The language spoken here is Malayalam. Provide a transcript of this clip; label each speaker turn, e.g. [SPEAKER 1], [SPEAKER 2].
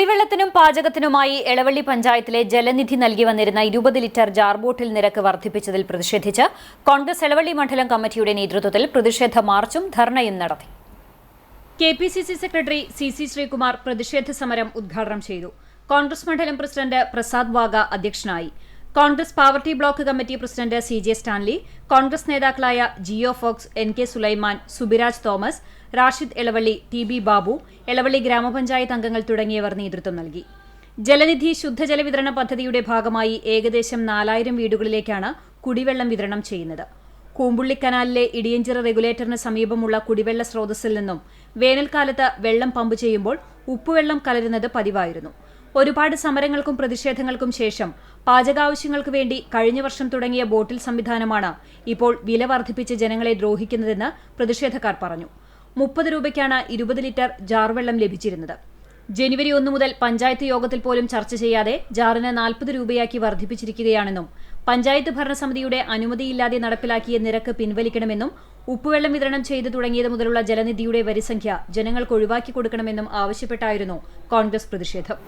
[SPEAKER 1] കുടിവെള്ളത്തിനും പാചകത്തിനുമായി എളവള്ളി പഞ്ചായത്തിലെ ജലനിധി നൽകി വന്നിരുന്ന 20 ലിറ്റർ ജാർ ബോട്ടിൽ നിരക്ക് വർദ്ധിപ്പിച്ചതിൽ പ്രതിഷേധിച്ച് കോൺഗ്രസ് എളവള്ളി മണ്ഡലം കമ്മിറ്റിയുടെ നേതൃത്വത്തിൽ പ്രതിഷേധ മാർച്ചും ധർണയും നടത്തി. കെപിസിസി സെക്രട്ടറി സി ശ്രീകുമാർ പ്രതിഷേധ സമരം ഉദ്ഘാടനം ചെയ്തു. കോൺഗ്രസ് മണ്ഡലം പ്രസിഡന്റ് പ്രസാദ് വാഗ അധ്യക്ഷനായി. Congress Pavaratty block committee president CJ Stanley, Congress നേതാക്കളായ ജിയോ ഫോക്സ്, NK സുലൈമാൻ, സുബിരാജ് തോമസ്, റാഷിദ് എളവള്ളി, TB ബാബു, എളവള്ളി ഗ്രാമപഞ്ചായത്ത് അംഗങ്ങൾ തുടങ്ങിയവർ നേതൃത്വം നൽകി. ജലനിധി ശുദ്ധജല വിതരണ പദ്ധതിയുടെ ഭാഗമായി ഏകദേശം 4000 വീടുകളിലേക്കാണ് കുടിവെള്ളം വിതരണം ചെയ്യുന്നത്. കൂമ്പുള്ളി കനാലിലെ ഇടിയഞ്ചിറ റെഗുലേറ്ററിന് സമീപമുള്ള കുടിവെള്ള സ്രോതസ്സിൽ നിന്നും വേനൽക്കാലത്ത് വെള്ളം പമ്പ് ചെയ്യുമ്പോൾ ഉപ്പുവെള്ളം കലരുന്നത് പതിവായിരുന്നു. ഒരുപാട് സമരങ്ങൾക്കും പ്രതിഷേധങ്ങൾക്കും ശേഷം പാചകാവശ്യങ്ങൾക്ക് വേണ്ടി കഴിഞ്ഞ വർഷം തുടങ്ങിയ ബോട്ടിൽ സംവിധാനമാണ് ഇപ്പോൾ വില വർദ്ധിപ്പിച്ച് ജനങ്ങളെ ദ്രോഹിക്കുന്നതെന്ന് പ്രതിഷേധക്കാർ പറഞ്ഞു. 30 രൂപയ്ക്കാണ് 20 ലിറ്റർ ജാർ വെള്ളം ലഭിച്ചിരുന്നത്. ജനുവരി 1 മുതൽ പഞ്ചായത്ത് യോഗത്തിൽ പോലും ചർച്ച ചെയ്യാതെ ജാറിന് 40 രൂപയാക്കി വർദ്ധിപ്പിച്ചിരിക്കുകയാണെന്നും പഞ്ചായത്ത് ഭരണസമിതിയുടെ അനുമതിയില്ലാതെ നടപ്പിലാക്കിയ നിരക്ക് പിൻവലിക്കണമെന്നും ഉപ്പുവെള്ളം വിതരണം ചെയ്തു തുടങ്ങിയത് മുതലുള്ള ജലനിധിയുടെ വരിസംഖ്യ ജനങ്ങൾക്ക് ഒഴിവാക്കി കൊടുക്കണമെന്നും ആവശ്യപ്പെട്ടായിരുന്നു കോൺഗ്രസ് പ്രതിഷേധം.